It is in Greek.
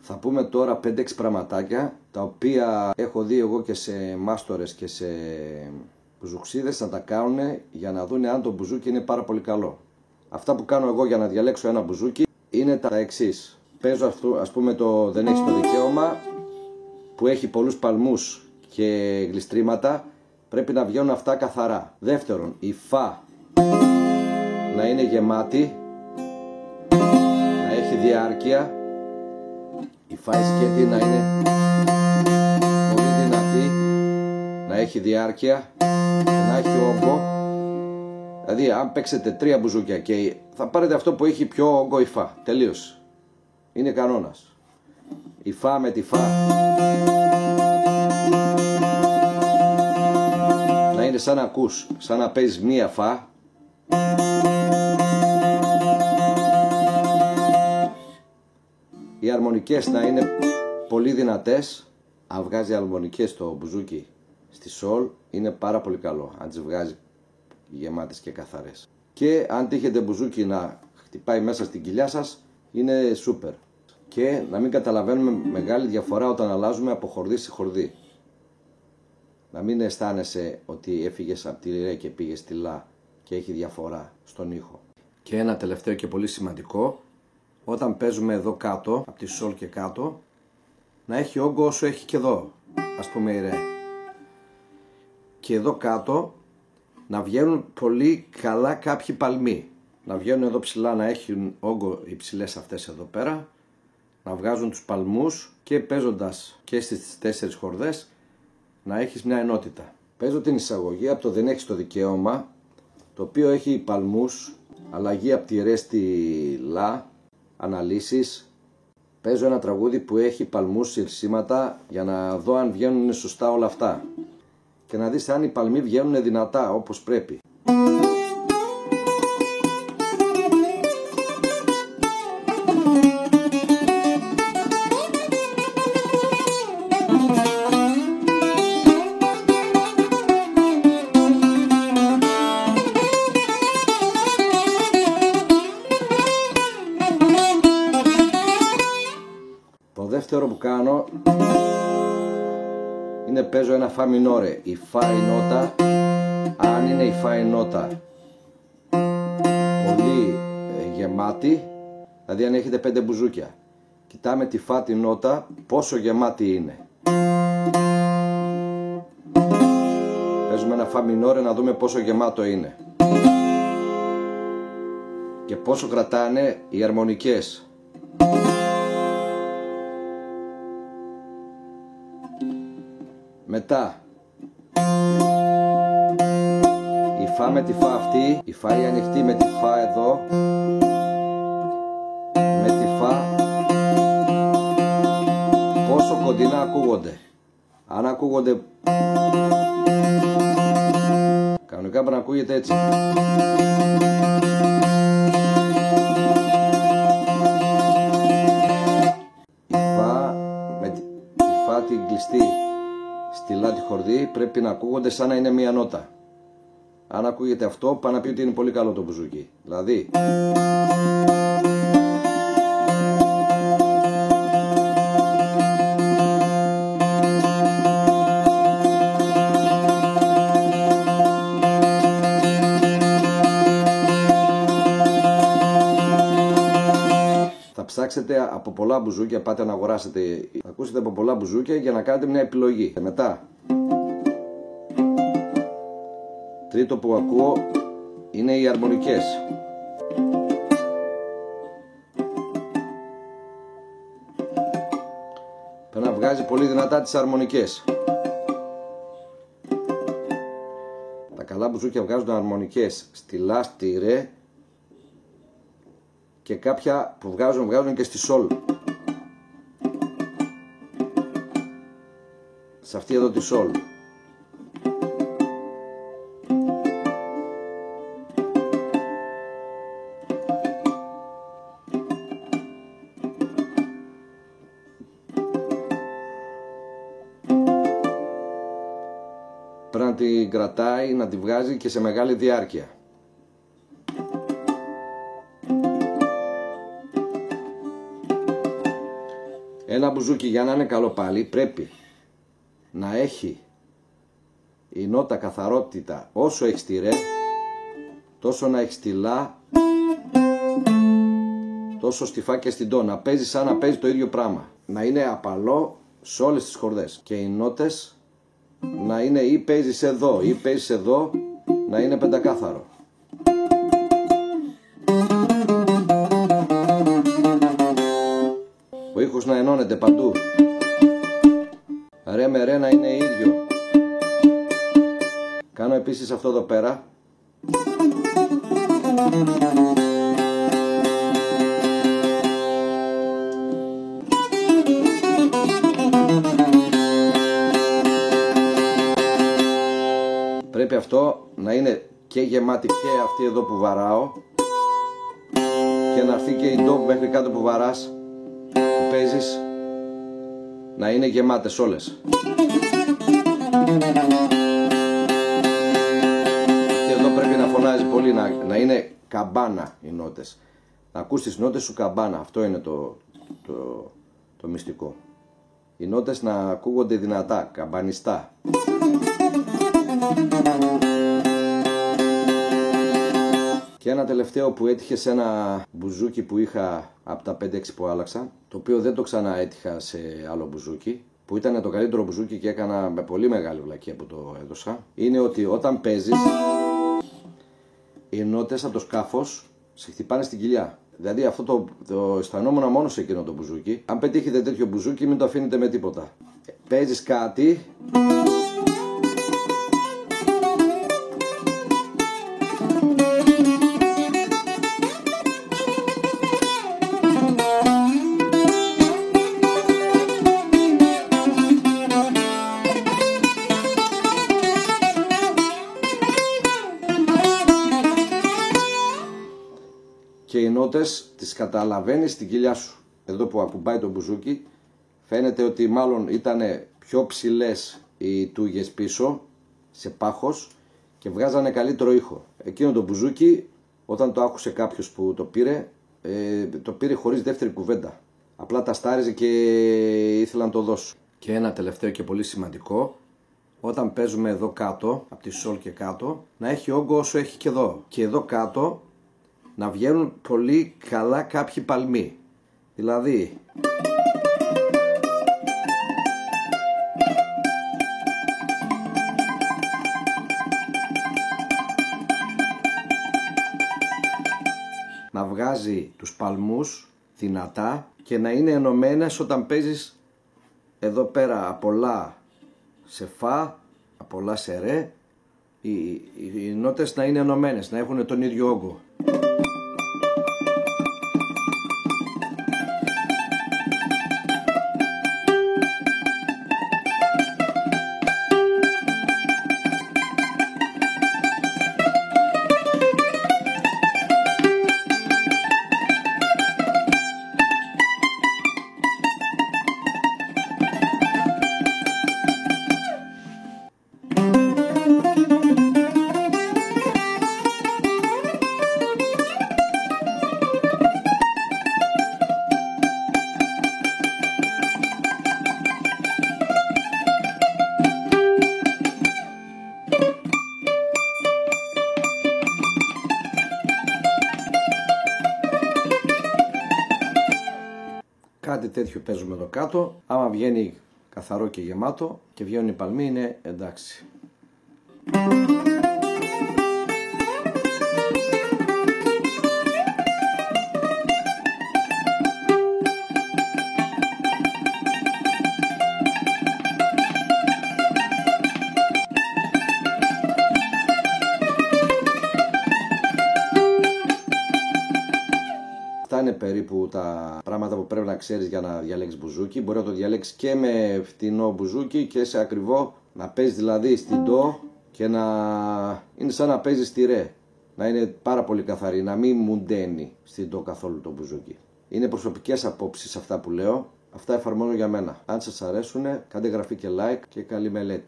Θα πούμε τώρα 5-6 πραγματάκια τα οποία έχω δει εγώ και σε μάστορες και σε μπουζουξίδες να τα κάνουν για να δουν αν το μπουζούκι είναι πάρα πολύ καλό. Αυτά που κάνω εγώ για να διαλέξω ένα μπουζούκι είναι τα εξής. Παίζω ας πούμε το δεν έχεις το δικαίωμα που έχει πολλούς παλμούς και γλιστρήματα, πρέπει να βγαίνουν αυτά καθαρά. Δεύτερον, η φα να είναι γεμάτη, να έχει διάρκεια, η φα σκέτη να είναι πολύ δυνατή, να έχει διάρκεια και να έχει όγκο. Δηλαδή αν παίξετε 3 μπουζούκια και θα πάρετε αυτό που έχει πιο όγκο η φα, τελείως. Είναι κανόνας. Η φα με τη φα να είναι σαν να ακούς, σαν να παίζεις μία φα. Οι αρμονικές να είναι πολύ δυνατές. Αν βγάζει αρμονικές το μπουζούκι στη σολ είναι πάρα πολύ καλό, αν τις βγάζει γεμάτες και καθαρές. Και αν τύχετε μπουζούκι να χτυπάει μέσα στην κοιλιά σας, είναι σούπερ. Και να μην καταλαβαίνουμε μεγάλη διαφορά όταν αλλάζουμε από χορδί σε χορδί. Να μην αισθάνεσαι ότι έφυγες από τη ρε και πήγες στη λα και έχει διαφορά στον ήχο. Και ένα τελευταίο και πολύ σημαντικό, όταν παίζουμε εδώ κάτω, από τη σολ και κάτω, να έχει όγκο όσο έχει και εδώ, ας πούμε η ρε. Και εδώ κάτω να βγαίνουν πολύ καλά κάποιοι παλμοί. Να βγαίνουν εδώ ψηλά, να έχουν όγκο οι ψηλές αυτές εδώ πέρα, να βγάζουν τους παλμούς και παίζοντας και στις 4 χορδές να έχεις μια ενότητα. Παίζω την εισαγωγή από το δεν έχεις το δικαίωμα, το οποίο έχει παλμούς, αλλαγή από τη ρε στη λα, αναλύσεις. Παίζω ένα τραγούδι που έχει παλμούς, συρσήματα για να δω αν βγαίνουν σωστά όλα αυτά και να δεις αν οι παλμοί βγαίνουν δυνατά όπως πρέπει. Το δεύτερο που κάνω είναι παίζω ένα φα μινόρε. Η φα η νότα, αν είναι η φα η νότα πολύ γεμάτη, δηλαδή αν έχετε 5 μπουζούκια, κοιτάμε τη φα τη νότα πόσο γεμάτη είναι. Παίζουμε ένα φα μινόρε να δούμε πόσο γεμάτο είναι και πόσο κρατάνε οι αρμονικές. Μετά η φα με τη φα αυτή, η φα η ανοιχτή με τη φα εδώ, με τη φα πόσο κοντινά ακούγονται. Αν ακούγονται κανονικά πρέπει να ακούγεται έτσι. Η φα με τη φα την κλειστή στη λα τη χορδή πρέπει να ακούγονται σαν να είναι μία νότα. Αν ακούγεται αυτό, πάει να πει ότι είναι πολύ καλό το μπουζούκι. Δηλαδή θα ψάξετε από πολλά μπουζούκια, πάτε να αγοράσετε, θα ακούσετε από πολλά μπουζούκια για να κάνετε μια επιλογή. Μετά τρίτο που ακούω είναι οι αρμονικές. Πρέπει να βγάζει πολύ δυνατά τις αρμονικές. Τα καλά μπουζούκια βγάζουν αρμονικές στη λα, στη ρε και κάποια που βγάζουν και στη σολ. Σε αυτή εδώ τη σολ. Πρέπει να την κρατάει, να τη βγάζει και σε μεγάλη διάρκεια. Ένα μπουζούκι για να είναι καλό πάλι πρέπει να έχει η νότα καθαρότητα όσο έχει στη ρε, τόσο να έχει στη λα, τόσο στη φά και στην τό. Να παίζει σαν να παίζει το ίδιο πράγμα. Να είναι απαλό σε όλες τις χορδές. Και οι νότες να είναι ή παίζεις εδώ ή παίζεις εδώ, να είναι πεντακάθαρο. Ο ήχος να ενώνεται παντού. Ρε με ρε να είναι ίδιο. Κάνω επίσης αυτό εδώ πέρα. Πρέπει αυτό να είναι και γεμάτη και αυτή εδώ που βαράω και να έρθει και η ντό μέχρι κάτω που βαράς, που παίζεις, να είναι γεμάτες όλες. Και εδώ πρέπει να φωνάζει πολύ, να είναι καμπάνα οι νότες. Να ακούς τις νότες σου καμπάνα. Αυτό είναι το μυστικό. Οι νότες να ακούγονται δυνατά, καμπανιστά. Και ένα τελευταίο που έτυχε σε ένα μπουζούκι που είχα από τα 5-6 που άλλαξα, το οποίο δεν το ξανά έτυχα σε άλλο μπουζούκι, που ήταν το καλύτερο μπουζούκι και έκανα με πολύ μεγάλη βλακεία που το έδωσα, είναι ότι όταν παίζεις, οι νότες από το σκάφος σε χτυπάνε στην κοιλιά. Δηλαδή αυτό το αισθανόμουν μόνο σε εκείνο το μπουζούκι. Αν πετύχετε τέτοιο μπουζούκι, μην το αφήνετε με τίποτα. Παίζεις κάτι. Και οι νότες τις καταλαβαίνεις στην κοιλιά σου. Εδώ που ακουμπάει το μπουζούκι φαίνεται ότι μάλλον ήταν πιο ψηλές οι τούγες πίσω σε πάχος και βγάζανε καλύτερο ήχο. Εκείνο το μπουζούκι όταν το άκουσε κάποιος που το πήρε χωρίς δεύτερη κουβέντα. Απλά τα στάριζε και ήθελα να το δώσω. Και ένα τελευταίο και πολύ σημαντικό, όταν παίζουμε εδώ κάτω, από τη σόλ και κάτω, να έχει όγκο όσο έχει και εδώ. Και εδώ κάτω να βγαίνουν πολύ καλά κάποιοι παλμοί. Δηλαδή να βγάζει τους παλμούς δυνατά και να είναι ενωμένες όταν παίζεις εδώ πέρα από λα σε φα, από λα σε ρε, οι νότες να είναι ενωμένες, να έχουν τον ίδιο όγκο. Κάτι τέτοιο παίζουμε εδώ κάτω. Άμα βγαίνει καθαρό και γεμάτο και βγαίνουν οι παλμοί, είναι εντάξει. Αυτά είναι περίπου τα πράγματα που πρέπει να ξέρεις για να διαλέξεις μπουζούκι. Μπορεί να το διαλέξεις και με φτηνό μπουζούκι και σε ακριβό. Να παίζεις δηλαδή στην ντο και να είναι σαν να παίζεις στη ρε. Να είναι πάρα πολύ καθαρή, να μην μουντένει στην ντο καθόλου το μπουζούκι. Είναι προσωπικές απόψεις αυτά που λέω. Αυτά εφαρμόζω για μένα. Αν σας αρέσουνε, κάντε εγγραφή και like και καλή μελέτη.